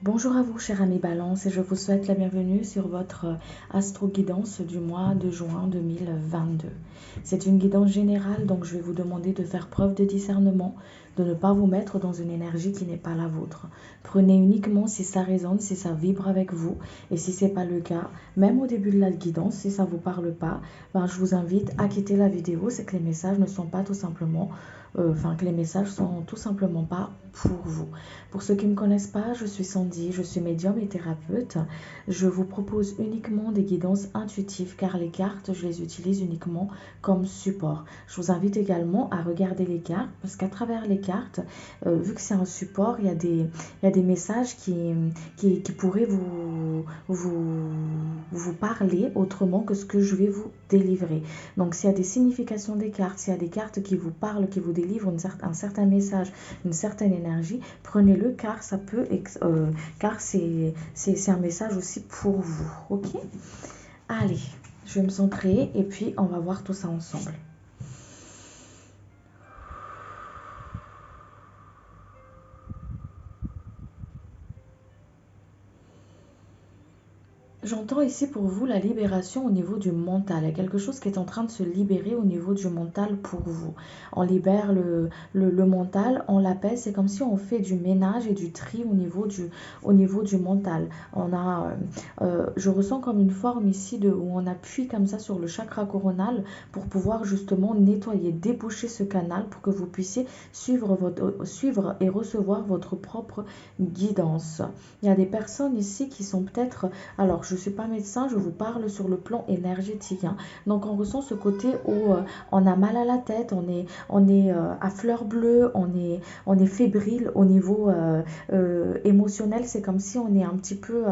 Bonjour à vous, chers amis Balance, et je vous souhaite la bienvenue sur votre astro-guidance du mois de juin 2022. C'est une guidance générale, donc je vais vous demander de faire preuve de discernement, de ne pas vous mettre dans une énergie qui n'est pas la vôtre. Prenez uniquement si ça résonne, si ça vibre avec vous, et si ce n'est pas le cas, même au début de la guidance, si ça ne vous parle pas, je vous invite à quitter la vidéo. C'est que les messages ne sont pas tout simplement, que les messages sont tout simplement pas pour vous. Pour ceux qui ne me connaissent pas, je suis Sandy, je suis médium et thérapeute. Je vous propose uniquement des guidances intuitives car les cartes, je les utilise uniquement comme support. Je vous invite également à regarder les cartes parce qu'à travers les cartes, vu que c'est un support, il y a des messages qui pourraient vous parler autrement que ce que je vais vous délivrer. Donc s'il y a des significations des cartes, s'il y a des cartes qui vous parlent, qui vous délivrent un certain message, une certaine énergie, prenez-le car ça peut, car c'est un message aussi pour vous. Ok? Allez, je vais me centrer et puis on va voir tout ça ensemble. J'entends ici pour vous la libération au niveau du mental. Il y a quelque chose qui est en train de se libérer au niveau du mental pour vous. On libère le mental, on l'apaise. C'est comme si on fait du ménage et du tri au niveau du mental. Je ressens comme une forme ici où on appuie comme ça sur le chakra coronal pour pouvoir justement nettoyer, déboucher ce canal pour que vous puissiez suivre et recevoir votre propre guidance. Il y a des personnes ici qui sont peut-être... Alors, je ne suis pas médecin, je vous parle sur le plan énergétique. Donc, on ressent ce côté où on a mal à la tête, on est à fleur bleue, on est fébrile au niveau émotionnel. C'est comme si on est un petit peu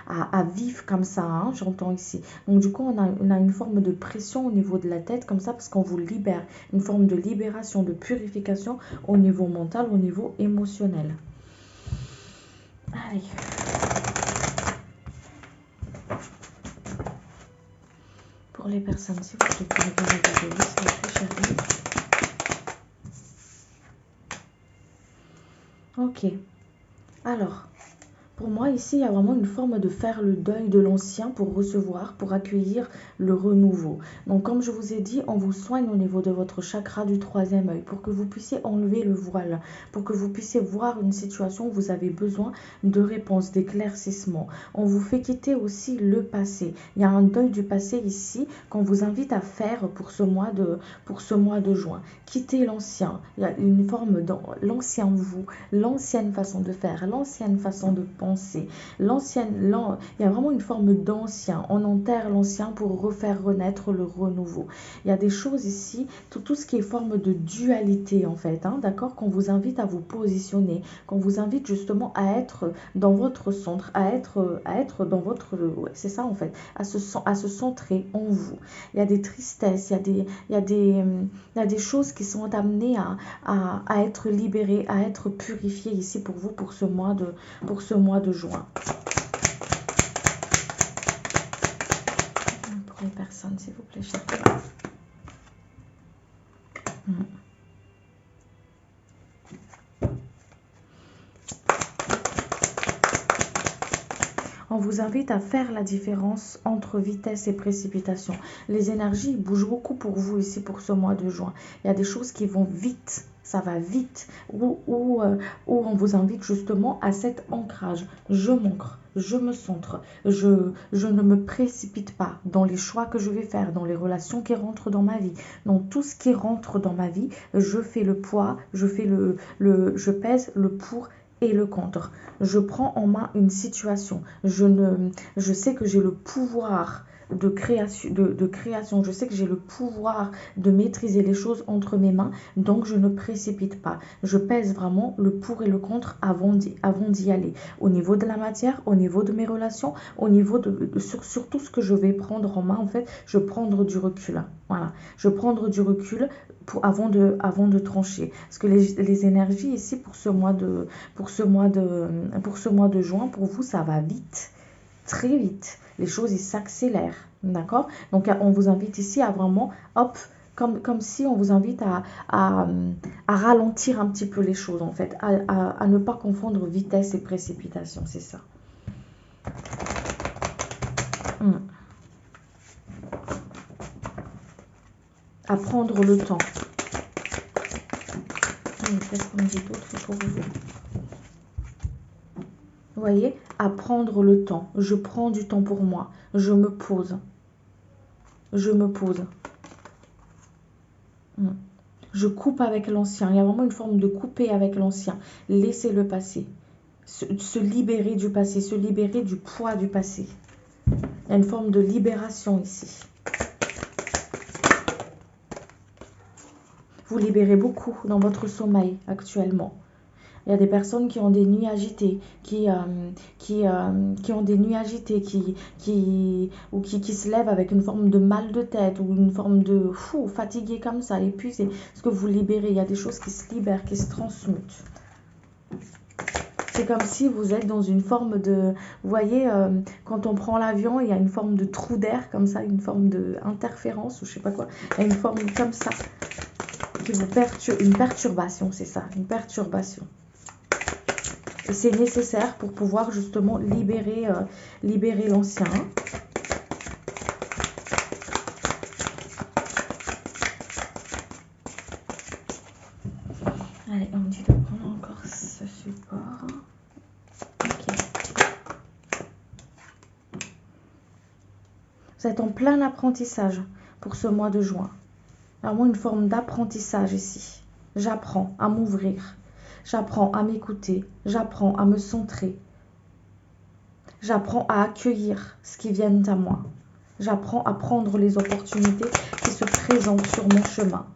à vif comme ça, j'entends ici. Donc, du coup, on a une forme de pression au niveau de la tête comme ça parce qu'on vous libère. Une forme de libération, de purification au niveau mental, au niveau émotionnel. Allez. Pour les personnes, si vous souhaitez regarder la vidéo, s'il vous plaît, chérie. Ok. Alors, pour moi, ici, il y a vraiment une forme de faire le deuil de l'ancien pour recevoir, pour accueillir le renouveau. Donc, comme je vous ai dit, on vous soigne au niveau de votre chakra du troisième œil pour que vous puissiez enlever le voile, pour que vous puissiez voir une situation où vous avez besoin de réponses, d'éclaircissement. On vous fait quitter aussi le passé. Il y a un deuil du passé ici qu'on vous invite à faire pour ce mois de juin. Quittez l'ancien. Il y a une forme dans l'ancien vous, l'ancienne façon de faire, l'ancienne façon de penser, il y a vraiment une forme d'ancien. On enterre l'ancien pour refaire renaître le renouveau. Il y a des choses ici, tout ce qui est forme de dualité en fait, d'accord, qu'on vous invite à vous positionner, qu'on vous invite justement à être dans votre centre, à être dans votre, ouais, c'est ça en fait, à se centrer en vous. Il y a des tristesses, il y a des choses qui sont amenées à être libérées, à être purifiées ici pour vous pour ce mois de juin. Pour les personnes, s'il vous plaît, chérie. On vous invite à faire la différence entre vitesse et précipitation. Les énergies bougent beaucoup pour vous ici pour ce mois de juin. Il y a des choses qui vont vite, ça va vite, où on vous invite justement à cet ancrage. Je m'ancre, je me centre, je ne me précipite pas dans les choix que je vais faire, dans les relations qui rentrent dans ma vie, dans tout ce qui rentre dans ma vie. Je fais le poids, je pèse le pour et le contre. Je prends en main une situation. Je sais que j'ai le pouvoir de création. Je sais que j'ai le pouvoir de maîtriser les choses entre mes mains, donc je ne précipite pas. Je pèse vraiment le pour et le contre avant d'y aller. Au niveau de la matière, au niveau de mes relations, au niveau sur tout ce que je vais prendre en main, en fait, je vais prendre du recul. Voilà, je vais prendre du recul avant de trancher. Parce que les énergies ici pour ce mois de juin, pour vous, ça va vite, très vite. Les choses, ils s'accélèrent, d'accord? Donc, on vous invite ici à vraiment, hop, Comme si on vous invite à ralentir un petit peu les choses, en fait, à ne pas confondre vitesse et précipitation, c'est ça. À prendre le temps. Qu'est-ce qu'on dit d'autre pour vous? Vous voyez, à prendre le temps. Je prends du temps pour moi. Je me pose. Je me pose. Je coupe avec l'ancien. Il y a vraiment une forme de couper avec l'ancien. Laissez le passé. Se libérer du passé. Se libérer du poids du passé. Il y a une forme de libération ici. Vous libérez beaucoup dans votre sommeil actuellement. Il y a des personnes qui ont des nuits agitées, qui ont des nuits agitées, qui se lèvent avec une forme de mal de tête ou une forme de fatigué comme ça, épuisé. Parce que vous libérez, il y a des choses qui se libèrent, qui se transmutent. C'est comme si vous êtes dans une forme de... Vous voyez, quand on prend l'avion, il y a une forme de trou d'air comme ça, une forme d'interférence ou je sais pas quoi. Il y a une forme comme ça qui vous perturbe, une perturbation, c'est ça, une perturbation. Et c'est nécessaire pour pouvoir justement libérer l'ancien. Allez, on me dit de prendre encore ce support. Ok. Vous êtes en plein apprentissage pour ce mois de juin. Vraiment une forme d'apprentissage ici. J'apprends à m'ouvrir. J'apprends à m'écouter. J'apprends à me centrer. J'apprends à accueillir ce qui vient à moi. J'apprends à prendre les opportunités qui se présentent sur mon chemin.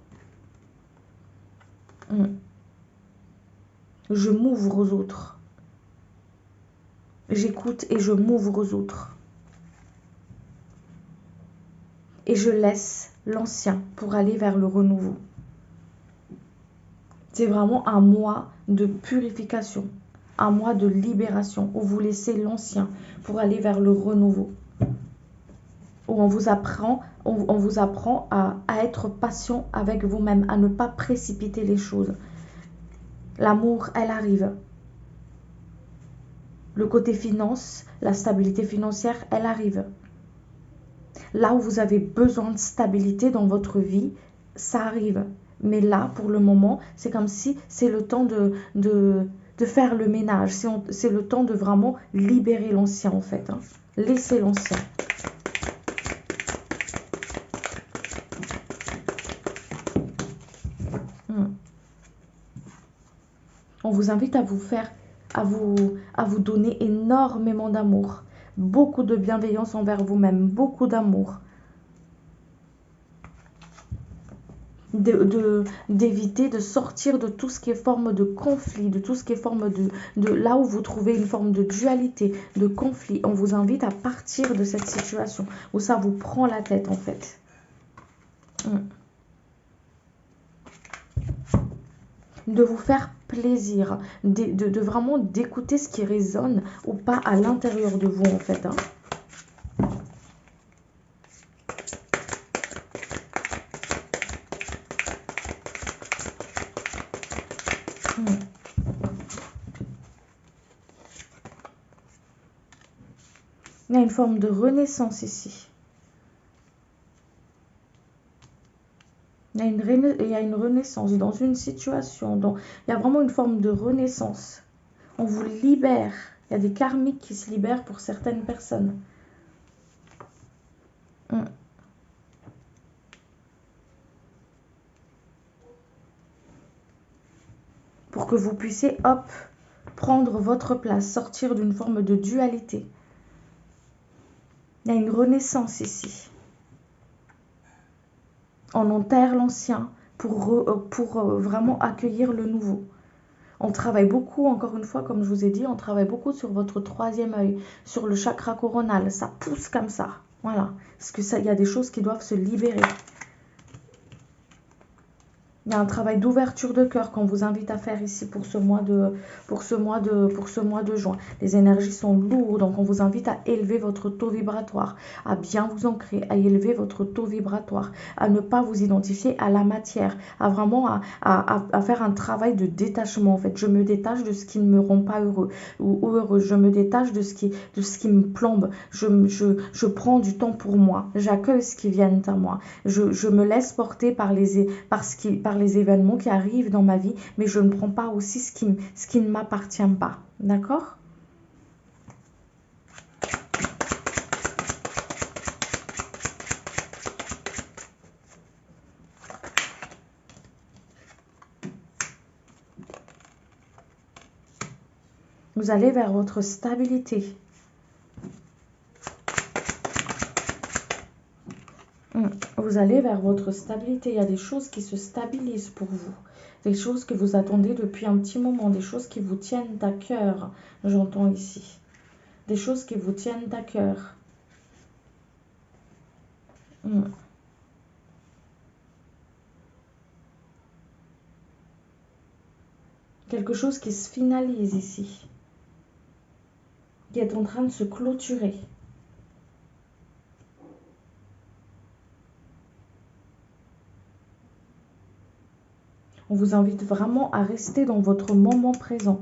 Je m'ouvre aux autres. J'écoute et je m'ouvre aux autres. Et je laisse l'ancien pour aller vers le renouveau. C'est vraiment un mois de purification, un mois de libération où vous laissez l'ancien pour aller vers le renouveau. Où on vous apprend à être patient avec vous-même, à ne pas précipiter les choses. L'amour, elle arrive. Le côté finance, la stabilité financière, elle arrive. Là où vous avez besoin de stabilité dans votre vie, ça arrive. Mais là, pour le moment, c'est comme si c'est le temps de faire le ménage. C'est le temps de vraiment libérer l'ancien, en fait. Laissez l'ancien. On vous invite à vous donner énormément d'amour. Beaucoup de bienveillance envers vous-même. Beaucoup d'amour. D'éviter de sortir de tout ce qui est forme de conflit, de tout ce qui est forme de là où vous trouvez une forme de dualité, de conflit. On vous invite à partir de cette situation où ça vous prend la tête, en fait. De vous faire plaisir, de vraiment d'écouter ce qui résonne ou pas à l'intérieur de vous, en fait. Il y a une forme de renaissance ici. Il y a une renaissance dans une situation. Il y a vraiment une forme de renaissance. On vous libère. Il y a des karmiques qui se libèrent pour certaines personnes. Pour que vous puissiez, hop, prendre votre place, sortir d'une forme de dualité. Il y a une renaissance ici. On enterre l'ancien pour vraiment accueillir le nouveau. On travaille beaucoup, encore une fois, comme je vous ai dit, on travaille beaucoup sur votre troisième œil, sur le chakra coronal. Ça pousse comme ça. Voilà. Parce que ça, il y a des choses qui doivent se libérer. Il y a un travail d'ouverture de cœur qu'on vous invite à faire ici pour ce mois de juin. Les énergies sont lourdes, donc on vous invite à élever votre taux vibratoire, à bien vous ancrer, à élever votre taux vibratoire, à ne pas vous identifier à la matière, à vraiment à faire un travail de détachement. En fait, je me détache de ce qui ne me rend pas heureux ou heureux. Je me détache de ce qui me plombe. Je prends du temps pour moi. J'accueille ce qui vient à moi. Je me laisse porter par les événements qui arrivent dans ma vie, mais je ne prends pas aussi ce qui ne m'appartient pas. D'accord? Vous allez vers votre stabilité. Vous allez vers votre stabilité. Il y a des choses qui se stabilisent pour vous. Des choses que vous attendez depuis un petit moment. Des choses qui vous tiennent à cœur. J'entends ici. Des choses qui vous tiennent à cœur. Quelque chose qui se finalise ici. Qui est en train de se clôturer. On vous invite vraiment à rester dans votre moment présent.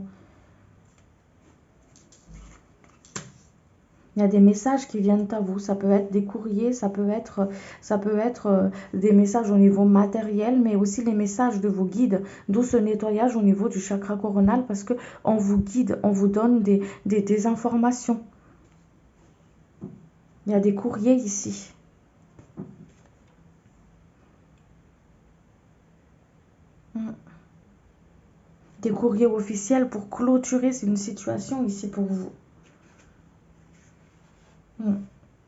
Il y a des messages qui viennent à vous. Ça peut être des courriers, ça peut être des messages au niveau matériel, mais aussi les messages de vos guides. D'où ce nettoyage au niveau du chakra coronal, parce que on vous guide, on vous donne des informations. Il y a des courriers ici. Des courriers officiels pour clôturer une situation ici pour vous.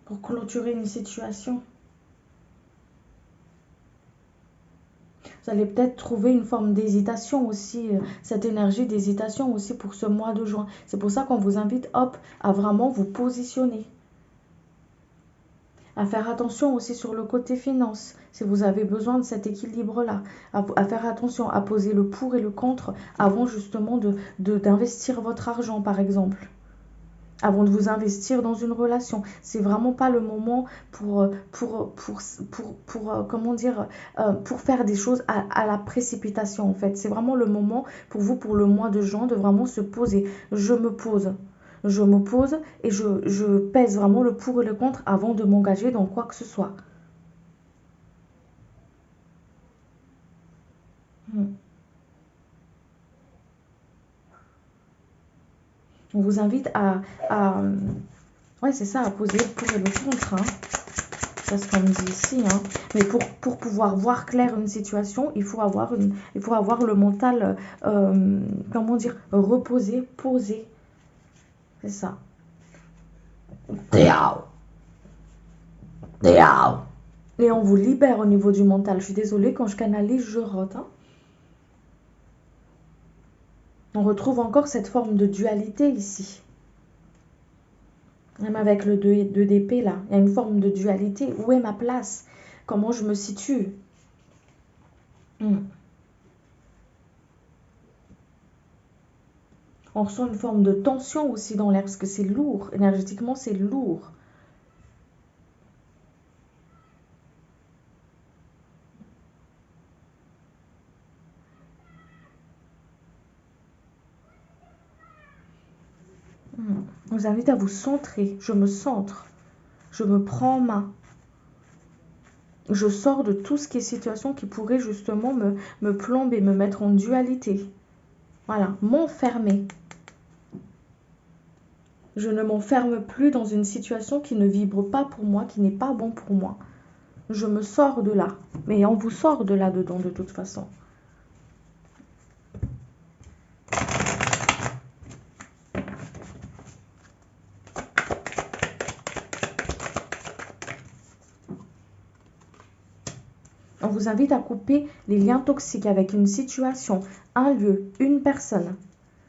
Pour clôturer une situation. Vous allez peut-être trouver une forme d'hésitation aussi, cette énergie d'hésitation aussi pour ce mois de juin. C'est pour ça qu'on vous invite, hop, à vraiment vous positionner. À faire attention aussi sur le côté finance, si vous avez besoin de cet équilibre-là. À faire attention, à poser le pour et le contre avant justement d'investir votre argent, par exemple. Avant de vous investir dans une relation. C'est vraiment pas le moment pour comment dire, pour faire des choses à la précipitation, en fait. C'est vraiment le moment pour vous, pour le mois de juin, de vraiment se poser. Je me pose et je pèse vraiment le pour et le contre avant de m'engager dans quoi que ce soit. On vous invite ouais, c'est ça, à poser le pour et le contre. C'est ce qu'on me dit ici. Mais pour pouvoir voir clair une situation, il faut avoir le mental, comment dire, reposé, posé. C'est ça. Et on vous libère au niveau du mental. Je suis désolée, quand je canalise, je rote. On retrouve encore cette forme de dualité ici. Même avec le 2 d'épée là, il y a une forme de dualité. Où est ma place? Comment je me situe? On ressent une forme de tension aussi dans l'air parce que c'est lourd. Énergétiquement, c'est lourd. Je vous invite à vous centrer. Je me centre. Je me prends en main. Je sors de tout ce qui est situation qui pourrait justement me plomber, me mettre en dualité. Voilà, m'enfermer. Je ne m'enferme plus dans une situation qui ne vibre pas pour moi, qui n'est pas bon pour moi. Je me sors de là. Mais on vous sort de là-dedans de toute façon. On vous invite à couper les liens toxiques avec une situation, un lieu, une personne.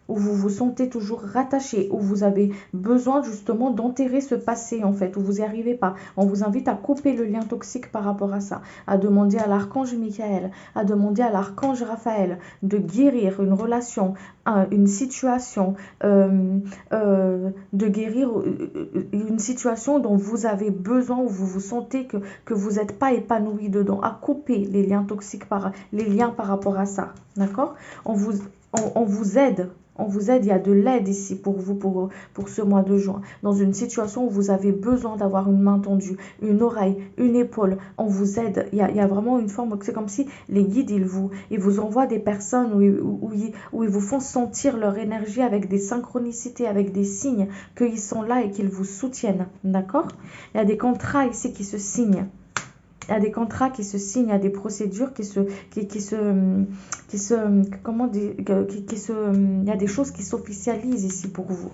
où vous vous sentez toujours rattaché, où vous avez besoin justement d'enterrer ce passé en fait, où vous n'y arrivez pas. On vous invite à couper le lien toxique par rapport à ça, à demander à l'archange Michael, à demander à l'archange Raphaël de guérir une relation, une situation, de guérir une situation dont vous avez besoin, où vous vous sentez que vous n'êtes pas épanoui dedans, à couper les liens toxiques, les liens par rapport à ça, d'accord? On vous aide. On vous aide, il y a de l'aide ici pour vous, pour ce mois de juin. Dans une situation où vous avez besoin d'avoir une main tendue, une oreille, une épaule, on vous aide. Il y a vraiment une forme, c'est comme si les guides, ils vous envoient des personnes où ils vous font sentir leur énergie avec des synchronicités, avec des signes qu'ils sont là et qu'ils vous soutiennent. D'accord? Il y a des contrats ici qui se signent. Il y a des contrats qui se signent, il y a des procédures il y a des choses qui s'officialisent ici pour vous.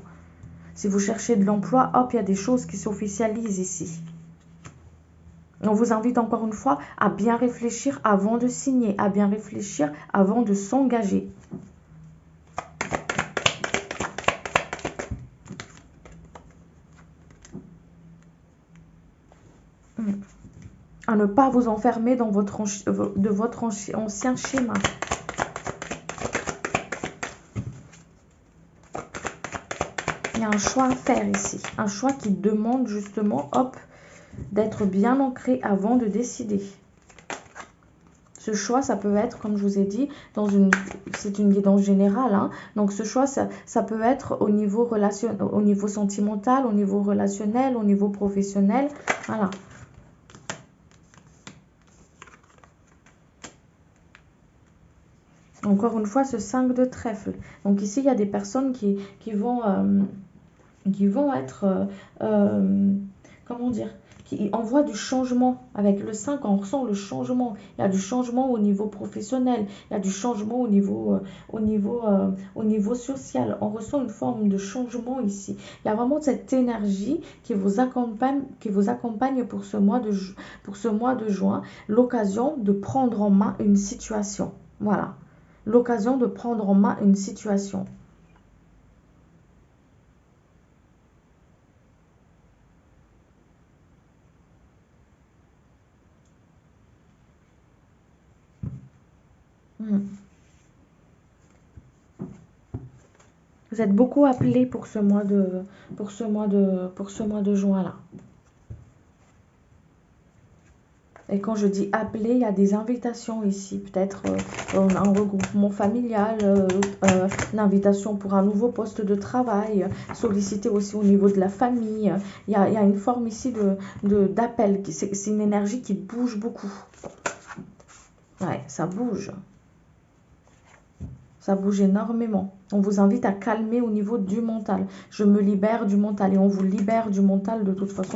Si vous cherchez de l'emploi, hop, il y a des choses qui s'officialisent ici. On vous invite encore une fois à bien réfléchir avant de signer, à bien réfléchir avant de s'engager. À ne pas vous enfermer dans votre ancien schéma. Il y a un choix à faire ici. Un choix qui demande justement, hop, d'être bien ancré avant de décider. Ce choix, ça peut être, comme je vous ai dit, c'est une guidance générale. Hein. Donc ce choix, ça peut être au niveau sentimental, au niveau relationnel, au niveau professionnel. Voilà. Encore une fois, ce 5 de trèfle. Donc ici, il y a des personnes qui vont être, comment dire, qui envoient du changement. Avec le 5, on ressent le changement. Il y a du changement au niveau professionnel. Il y a du changement au niveau social. On ressent une forme de changement ici. Il y a vraiment cette énergie qui vous accompagne pour ce mois de juin. L'occasion de prendre en main une situation. Voilà. L'occasion de prendre en main une situation. Vous êtes beaucoup appelés pour ce mois de juin là. Et quand je dis appelé, il y a des invitations ici, peut-être un regroupement familial, une invitation pour un nouveau poste de travail, sollicité aussi au niveau de la famille. Il y a une forme ici d'appel, c'est une énergie qui bouge beaucoup. Ouais, ça bouge. Ça bouge énormément. On vous invite à calmer au niveau du mental. Je me libère du mental et on vous libère du mental de toute façon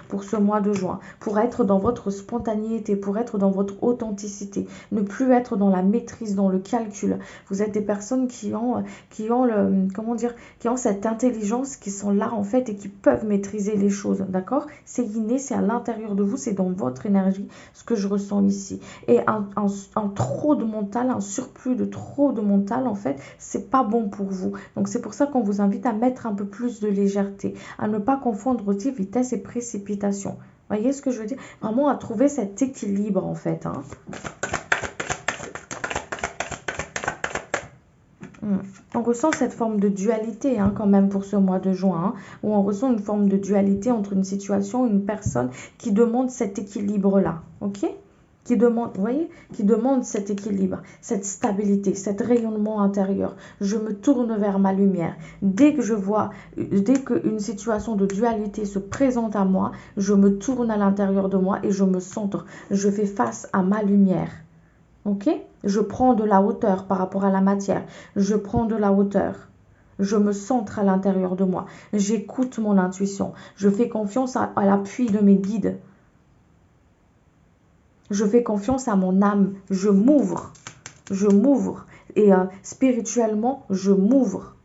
pour ce mois de juin. Pour être dans votre spontanéité, pour être dans votre authenticité. Ne plus être dans la maîtrise, dans le calcul. Vous êtes des personnes qui ont cette intelligence, qui sont là en fait et qui peuvent maîtriser les choses. D'accord? C'est inné, c'est à l'intérieur de vous, c'est dans votre énergie, ce que je ressens ici. Et un trop de mental, un surplus de trop de mental en fait, c'est pas bon pour vous. Donc c'est pour ça qu'on vous invite à mettre un peu plus de légèreté, à ne pas confondre aussi vitesse et précipitation. Voyez ce que je veux dire? Vraiment à trouver cet équilibre en fait. Hein. On ressent cette forme de dualité hein, quand même pour ce mois de juin, hein, où on ressent une forme de dualité entre une situation et une personne qui demande cet équilibre-là. Ok? Qui demande, vous voyez, qui demande cet équilibre, cette stabilité, cet rayonnement intérieur. Je me tourne vers ma lumière. Dès qu'une situation de dualité se présente à moi, je me tourne à l'intérieur de moi et je me centre. Je fais face à ma lumière. Ok? Je prends de la hauteur par rapport à la matière. Je prends de la hauteur. Je me centre à l'intérieur de moi. J'écoute mon intuition. Je fais confiance à l'appui de mes guides. Je fais confiance à mon âme. Je m'ouvre. Je m'ouvre. Et spirituellement, je m'ouvre.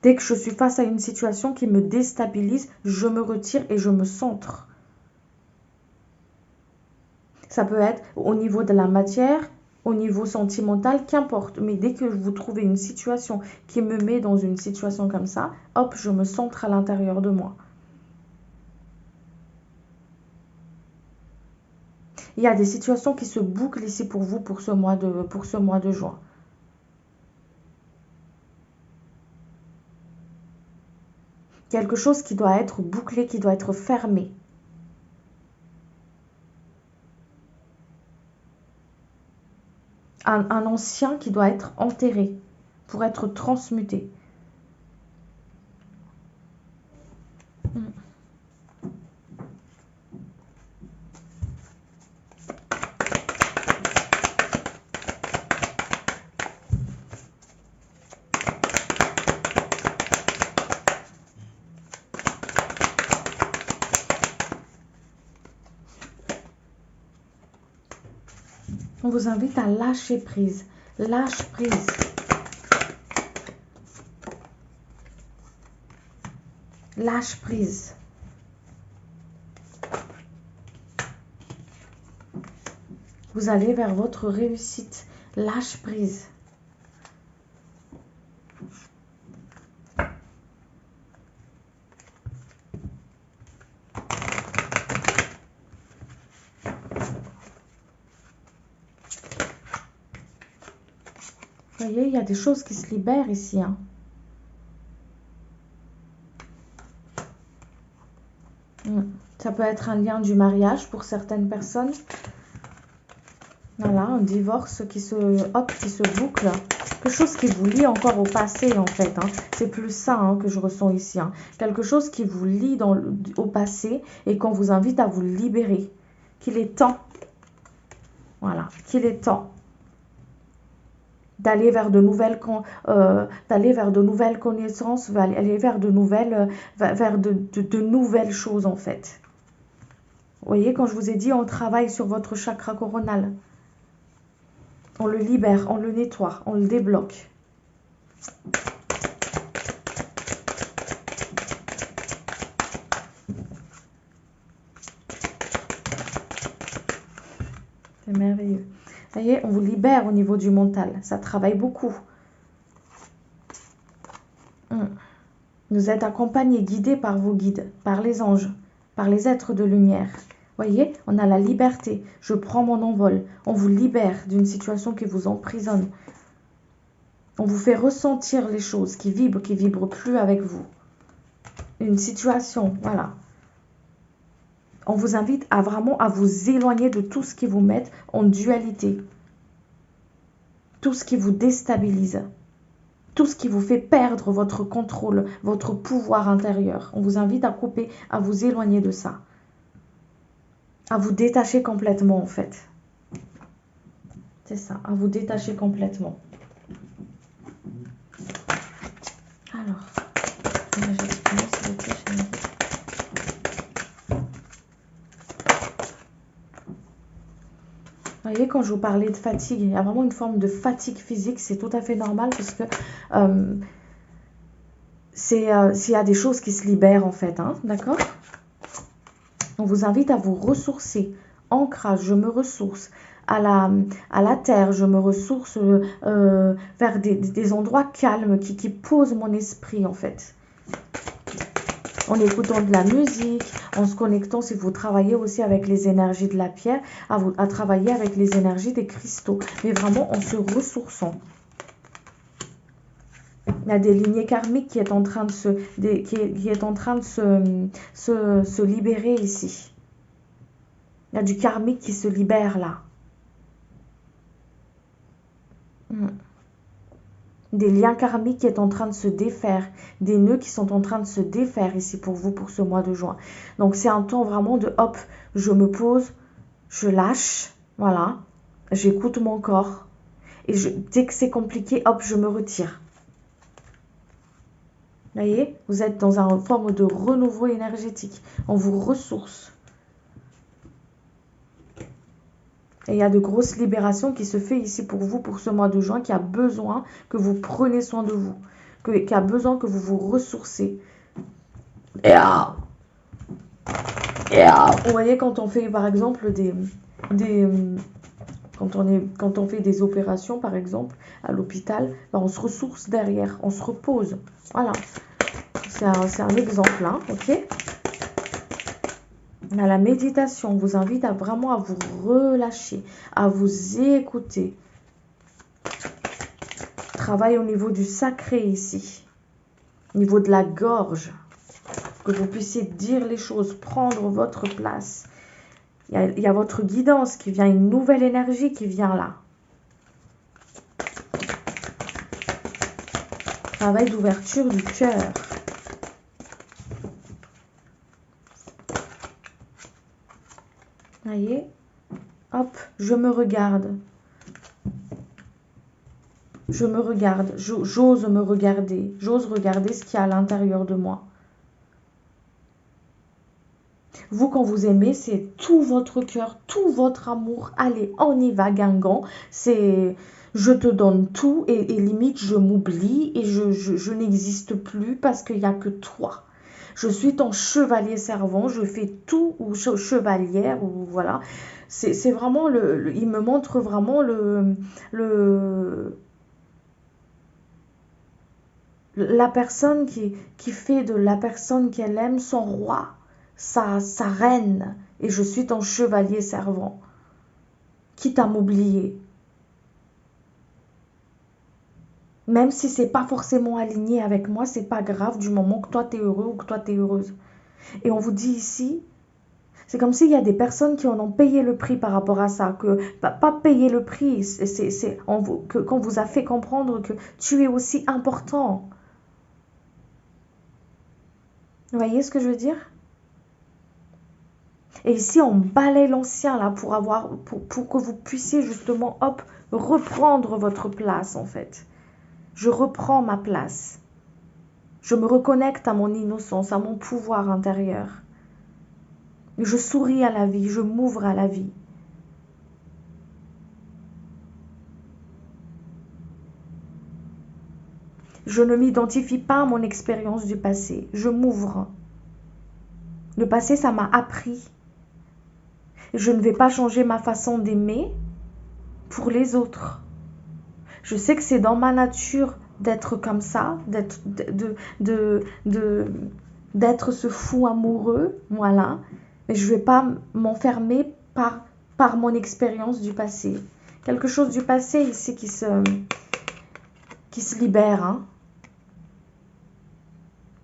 Dès que je suis face à une situation qui me déstabilise, je me retire et je me centre. Ça peut être au niveau de la matière, au niveau sentimental, qu'importe. Mais dès que vous trouvez une situation qui me met dans une situation comme ça, hop, je me centre à l'intérieur de moi. Il y a des situations qui se bouclent ici pour vous pour ce mois de juin. Quelque chose qui doit être bouclé, qui doit être fermé. Un ancien qui doit être enterré pour être transmuté. On vous invite à lâcher prise. Lâche prise. Lâche prise. Vous allez vers votre réussite. Lâche prise. Vous voyez, il y a des choses qui se libèrent ici. Hein. Ça peut être un lien du mariage pour certaines personnes. Voilà, un divorce qui se boucle. Quelque chose qui vous lie encore au passé, en fait. Hein. C'est plus ça hein, que je ressens ici. Hein. Quelque chose qui vous lie au passé et qu'on vous invite à vous libérer. Qu'il est temps. Voilà, qu'il est temps d'aller vers de nouvelles connaissances, aller vers de nouvelles choses, en fait. Vous voyez, quand je vous ai dit, on travaille sur votre chakra coronal. On le libère, on le nettoie, on le débloque. C'est merveilleux. Vous voyez, on vous libère au niveau du mental. Ça travaille beaucoup. Vous êtes accompagné, guidé par vos guides, par les anges, par les êtres de lumière. Voyez, on a la liberté. Je prends mon envol. On vous libère d'une situation qui vous emprisonne. On vous fait ressentir les choses qui vibrent plus avec vous. Une situation, voilà. On vous invite à vraiment à vous éloigner de tout ce qui vous met en dualité. Tout ce qui vous déstabilise. Tout ce qui vous fait perdre votre contrôle, votre pouvoir intérieur. On vous invite à couper, à vous éloigner de ça. À vous détacher complètement, en fait. C'est ça, à vous détacher complètement. Alors, vous voyez, quand je vous parlais de fatigue, il y a vraiment une forme de fatigue physique, c'est tout à fait normal parce que s'il y a des choses qui se libèrent en fait, hein, d'accord? On vous invite à vous ressourcer. Ancrage, je me ressource. À la terre, je me ressource vers des endroits calmes qui posent mon esprit en fait. En écoutant de la musique, en se connectant, si vous travaillez aussi avec les énergies de la pierre, à travailler avec les énergies des cristaux, mais vraiment en se ressourçant. Il y a des lignées karmiques qui est en train de se libérer ici. Il y a du karmique qui se libère là. Des liens karmiques qui est en train de se défaire, des nœuds qui sont en train de se défaire ici pour vous pour ce mois de juin. Donc c'est un temps vraiment de hop, je me pose, je lâche, voilà, j'écoute mon corps et dès que c'est compliqué, hop, je me retire. Vous voyez, vous êtes dans une forme de renouveau énergétique, on vous ressource. Et il y a de grosses libérations qui se fait ici pour vous, pour ce mois de juin, qui a besoin que vous preniez soin de vous, qui a besoin que vous vous ressourcez. Vous voyez, quand on fait par exemple Quand on fait des opérations, par exemple, à l'hôpital, ben, on se ressource derrière, on se repose. Voilà, c'est un exemple, hein, ok? À la méditation, on vous invite vraiment à vous relâcher, à vous écouter. Travail au niveau du sacré ici, au niveau de la gorge, que vous puissiez dire les choses, prendre votre place. Il y a votre guidance qui vient, une nouvelle énergie qui vient là. Travail d'ouverture du cœur. Voyez, hop, je me regarde. Je me regarde, j'ose me regarder, j'ose regarder ce qu'il y a à l'intérieur de moi. Vous, quand vous aimez, c'est tout votre cœur, tout votre amour. Allez, on y va, Guingamp. C'est je te donne tout et limite, je m'oublie et je n'existe plus parce qu'il n'y a que toi. Je suis ton chevalier servant, je fais tout, ou chevalière, ou voilà. C'est vraiment, il me montre vraiment la personne qui fait de la personne qu'elle aime son roi, sa reine, et je suis ton chevalier servant, quitte à m'oublier. Même si c'est pas forcément aligné avec moi, c'est pas grave du moment que toi t'es heureux ou que toi t'es heureuse. Et on vous dit ici, c'est comme s'il y a des personnes qui en ont payé le prix par rapport à ça, que pas payer le prix, qu'on vous a fait comprendre que tu es aussi important. Vous voyez ce que je veux dire? Et ici, on balaye l'ancien là pour que vous puissiez justement, hop, reprendre votre place en fait. Je reprends ma place. Je me reconnecte à mon innocence, à mon pouvoir intérieur. Je souris à la vie, je m'ouvre à la vie. Je ne m'identifie pas à mon expérience du passé. Je m'ouvre. Le passé, ça m'a appris. Je ne vais pas changer ma façon d'aimer pour les autres. Je sais que c'est dans ma nature d'être comme ça, d'être ce fou amoureux, voilà. Mais je ne vais pas m'enfermer par mon expérience du passé. Quelque chose du passé ici qui se libère, hein.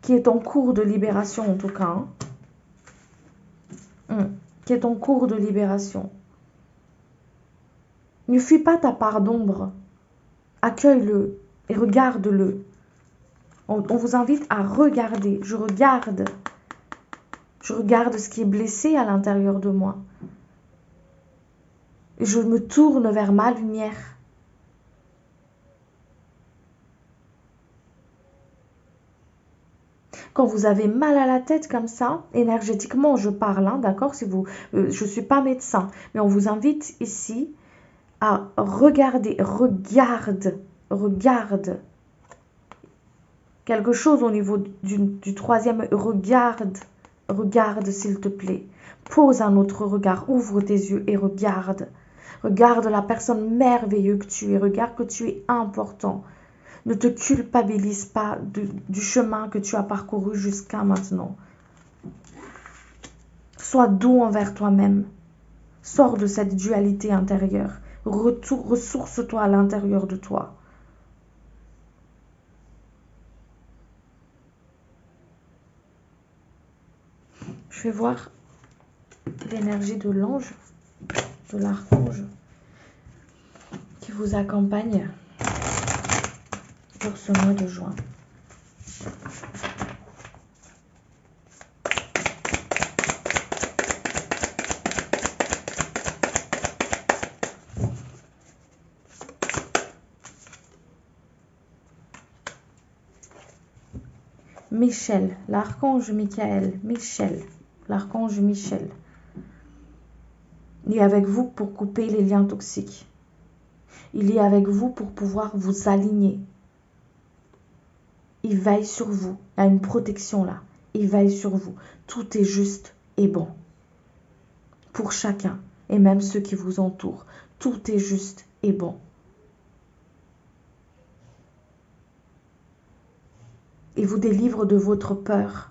Qui est en cours de libération en tout cas. Hein. Qui est en cours de libération. Ne fuis pas ta part d'ombre. Accueille-le et regarde-le. On vous invite à regarder. Je regarde ce qui est blessé à l'intérieur de moi. Et je me tourne vers ma lumière. Quand vous avez mal à la tête comme ça, énergétiquement je parle, hein, d'accord, je ne suis pas médecin, mais on vous invite ici à regarder, regarde quelque chose au niveau du troisième œil, regarde s'il te plaît, pose un autre regard, ouvre tes yeux et regarde la personne merveilleuse que tu es, regarde que tu es important. Ne te culpabilise pas du chemin que tu as parcouru jusqu'à maintenant. Sois doux envers toi-même. Sors de cette dualité intérieure. Ressource-toi à l'intérieur de toi. Je vais voir l'énergie de l'ange, de l'archange qui vous accompagne pour ce mois de juin. Michel, l'archange Michael, Michel, l'archange Michel. Il est avec vous pour couper les liens toxiques. Il est avec vous pour pouvoir vous aligner. Il veille sur vous. Il y a une protection là. Il veille sur vous. Tout est juste et bon. Pour chacun. Et même ceux qui vous entourent. Tout est juste et bon. Il vous délivre de votre peur.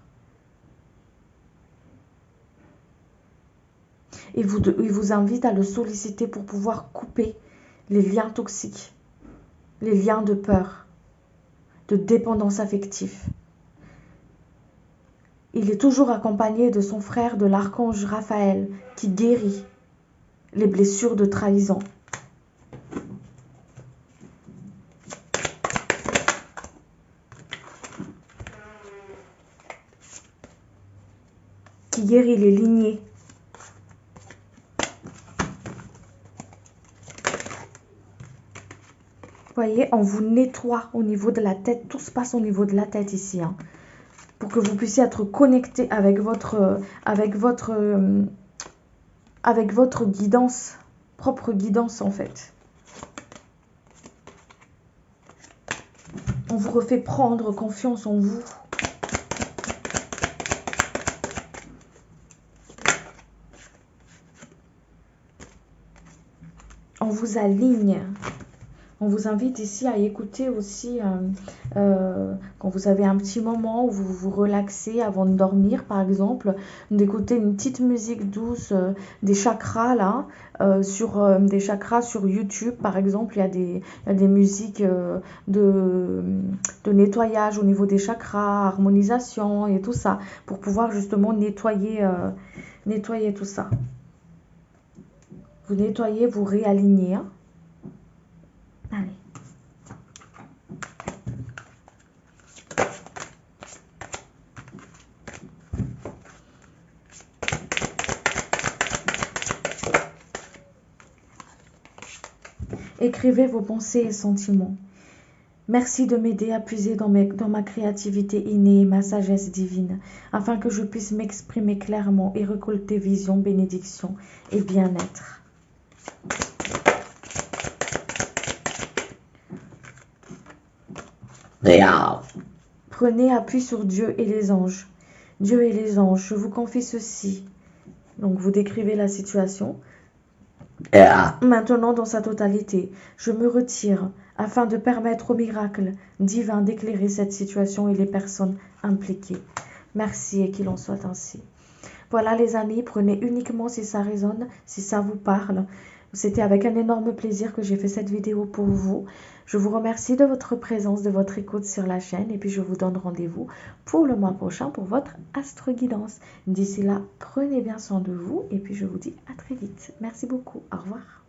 Il vous invite à le solliciter pour pouvoir couper les liens toxiques, les liens de peur, de dépendance affective. Il est toujours accompagné de son frère, de l'archange Raphaël, qui guérit les blessures de trahison. Qui guérit les lignées. Voyez, on vous nettoie au niveau de la tête. Tout se passe au niveau de la tête ici. Hein, pour que vous puissiez être connecté avec votre guidance, propre guidance en fait. On vous refait prendre confiance en vous. On vous aligne. On vous invite ici à écouter aussi quand vous avez un petit moment où vous vous relaxez avant de dormir, par exemple, d'écouter une petite musique douce des chakras là, des chakras sur YouTube, par exemple. Il y a des musiques de nettoyage au niveau des chakras, harmonisation et tout ça, pour pouvoir justement nettoyer tout ça. Vous nettoyez, vous réalignez. Hein. Allez. Écrivez vos pensées et sentiments. Merci de m'aider à puiser dans ma créativité innée et ma sagesse divine, afin que je puisse m'exprimer clairement et récolter vision, bénédiction et bien-être. Prenez appui sur Dieu et les anges. Dieu et les anges, je vous confie ceci. Donc vous décrivez la situation. Maintenant dans sa totalité, je me retire afin de permettre au miracle divin d'éclairer cette situation et les personnes impliquées. Merci et qu'il en soit ainsi. Voilà les amis, prenez uniquement si ça résonne, si ça vous parle. C'était avec un énorme plaisir que j'ai fait cette vidéo pour vous. Je vous remercie de votre présence, de votre écoute sur la chaîne et puis je vous donne rendez-vous pour le mois prochain pour votre astro-guidance. D'ici là, prenez bien soin de vous et puis je vous dis à très vite. Merci beaucoup. Au revoir.